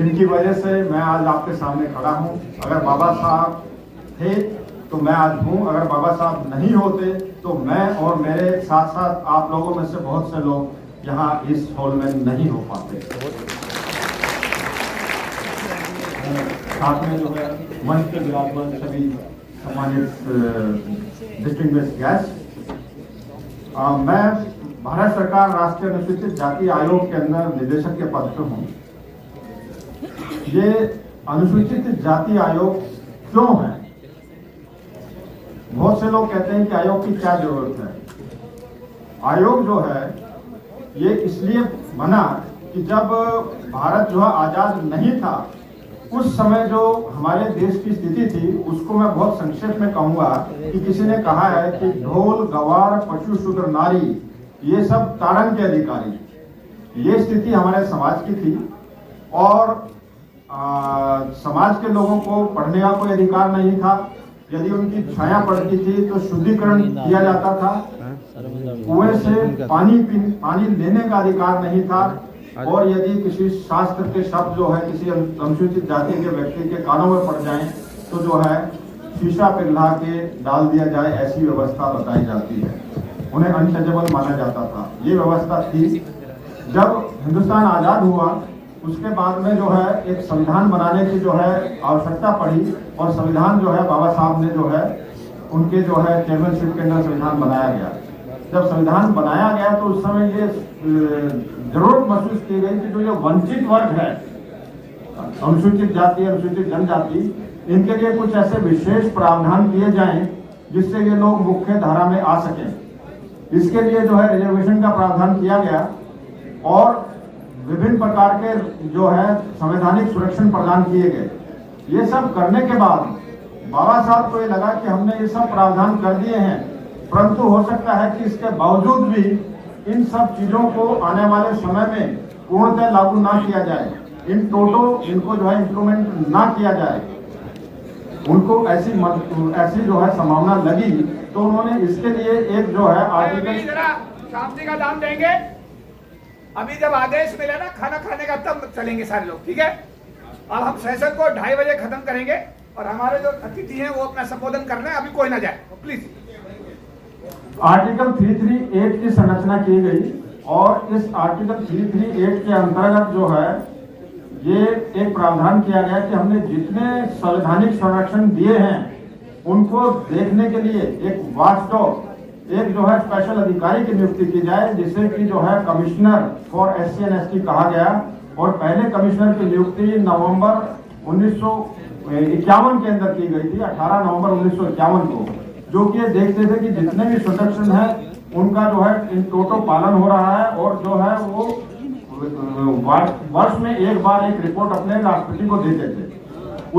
जिनकी वजह से मैं आज आपके सामने खड़ा हूं। अगर बाबा साहब थे तो मैं आज हूं, अगर बाबा साहब नहीं होते तो मैं और मेरे साथ साथ आप लोगों में से बहुत से लोग यहाँ इस हॉल में नहीं हो पाते। साथ में जो है मंच पे विराजमान सभी सम्मानित डिस्टिंग्विश्ड गेस्ट, मैं भारत सरकार राष्ट्रीय अनुसूचित जाति आयोग के अंदर निदेशक के पद पर हूँ। ये अनुसूचित जाति आयोग क्यों है? बहुत से लोग कहते हैं कि आयोग की क्या जरूरत है। आयोग जो है ये इसलिए बना कि जब भारत जो है आजाद नहीं था, उस समय जो हमारे देश की स्थिति थी उसको मैं बहुत संक्षेप में कहूंगा कि किसी ने कहा है कि ढोल गवार पशु शूद्र नारी ये सब ताड़न के अधिकारी, ये स्थिति हमारे समाज की थी। और समाज के लोगों को पढ़ने का कोई अधिकार नहीं था। यदि उनकी छाया पड़ती थी तो शुद्धिकरण किया जाता था। कुएं से पानी लेने का अधिकार नहीं था। और यदि किसी शास्त्र के शब्द जो है किसी अनुसूचित जाति के व्यक्ति के कानों में पड़ जाएं तो जो है शीशा पिघला के डाल दिया जाए, ऐसी व्यवस्था बताई जाती है। उन्हें अनटचेबल माना जाता था। ये व्यवस्था थी। जब हिंदुस्तान आजाद हुआ उसके बाद में जो है एक संविधान बनाने की जो है आवश्यकता पड़ी और संविधान जो है बाबा साहब ने जो है उनके जो है चेयरमैनशिप के अंदर संविधान बनाया गया। जब संविधान बनाया गया तो उस समय ये जरूरत महसूस की गई कि जो ये वंचित वर्ग है, अनुसूचित जाति अनुसूचित जनजाति, इनके लिए कुछ ऐसे विशेष प्रावधान किए जाएं जिससे ये लोग मुख्य धारा में आ सकें। इसके लिए जो है रिजर्वेशन का प्रावधान किया गया और विभिन्न प्रकार के जो है संवैधानिक सुरक्षण प्रदान किए गए। ये सब करने के बाद बाबा साहब को ये लगा कि हमने ये सब प्रावधान कर दिए हैं, परंतु हो सकता है कि इसके बावजूद भी इन सब चीजों को आने वाले समय में पूर्णतः लागू ना किया जाए, इनको जो है इम्प्लीमेंट ना किया जाए। उनको ऐसी जो है संभावना लगी तो उन्होंने इसके लिए एक जो है आर्टिकल शांति का दाम देंगे। अभी जब आदेश मिले ना खाना खाने का तब चलेंगे सारे लोग, ठीक है? अब हम सेशन को 2:30 बजे खत्म करेंगे और हमारे जो अतिथि हैं वो अपना संबोधन कर रहे हैं। अभी कोई ना जाए प्लीज। आर्टिकल 338 की संरचना की गई और इस आर्टिकल 338 के अंतर्गत जो है ये एक प्रावधान किया गया कि हमने जितने संवैधानिक संरक्षण दिए हैं उनको देखने के लिए एक वॉचडॉग, एक जो है स्पेशल अधिकारी की नियुक्ति की जाए, जिसे कि जो है commissioner for SC and ST कहा गया। और पहले कमिश्नर की नियुक्ति नवंबर 1951 के अंदर की गई थी, 18 नवंबर 1951 को, जो कि ये देखते थे कि जितने भी संरक्षण है उनका जो है इन टोटो पालन हो रहा है और जो है वो वर्ष में एक बार एक रिपोर्ट अपने राष्ट्रपति को देते थे।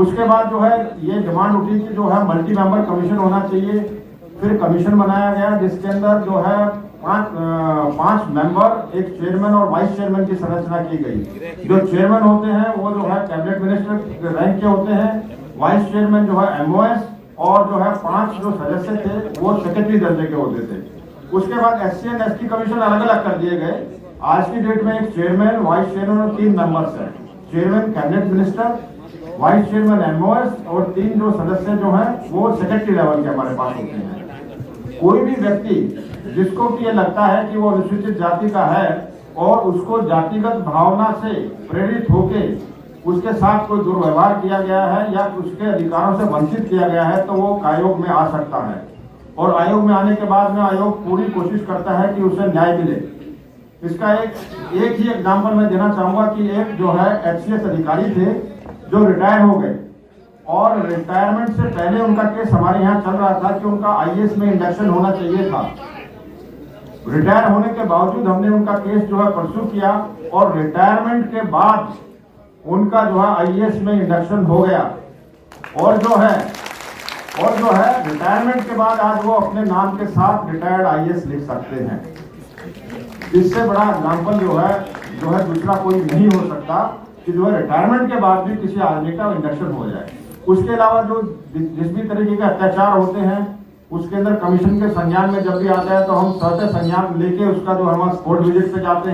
उसके बाद जो है ये डिमांड उठी कि जो है मल्टी मेंबर कमीशन होना चाहिए। फिर कमीशन बनाया गया जिसके अंदर जो है पांच मेंबर, एक चेयरमैन और वाइस चेयरमैन की संरचना की गई। जो चेयरमैन होते हैं वो जो है कैबिनेट मिनिस्टर रैंक के होते हैं, वाइस चेयरमैन जो है MOS और जो है 5 जो सदस्य थे वो सेक्रेटरी दर्जे के होते थे। उसके बाद SC and ST कमीशन अलग अलग कर दिए गए। आज की डेट में एक चेयरमैन, वाइस चेयरमैन और 3 मेंबर्स हैं। Chairman cabinet minister, vice chairman MOS और 3 जो सदस्य जो है वो सेक्रेटरी लेवल के हमारे पास होते हैं। कोई भी व्यक्ति जिसको कि ये लगता है कि वो अनुसूचित जाति का है और उसको जातिगत भावना से प्रेरित होके उसके साथ कोई दुर्व्यवहार किया गया है या उसके अधिकारों से वंचित किया गया है तो वो आयोग में आ सकता है। और आयोग में आने के बाद में आयोग पूरी कोशिश करता है कि उसे न्याय मिले। इसका एक ही एग्जाम्पल मैं देना चाहूंगा कि एक जो है HCS अधिकारी थे जो रिटायर हो गए और रिटायरमेंट से पहले उनका केस हमारे यहाँ चल रहा था कि उनका IAS में इंडक्शन होना चाहिए था। रिटायर होने के बावजूद हमने उनका केस जो है परस्यू किया और रिटायरमेंट के बाद उनका जो है IAS में इंडक्शन हो गया। और जो है रिटायरमेंट के बाद आज वो अपने नाम के साथ रिटायर्ड IAS लिख सकते हैं। इससे बड़ा एग्जाम्पल जो है दूसरा कोई नहीं हो सकता कि जो है रिटायरमेंट के बाद भी किसी आदमी का इंडक्शन हो जाए। उसके अलावा जो जिस भी तरीके के अत्याचार होते हैं उसके अंदर कमीशन के संज्ञान में जब भी आता है तो हम सहज संज्ञान लेके उसका जो हमारा स्पॉट विजिट पे जाते हैं।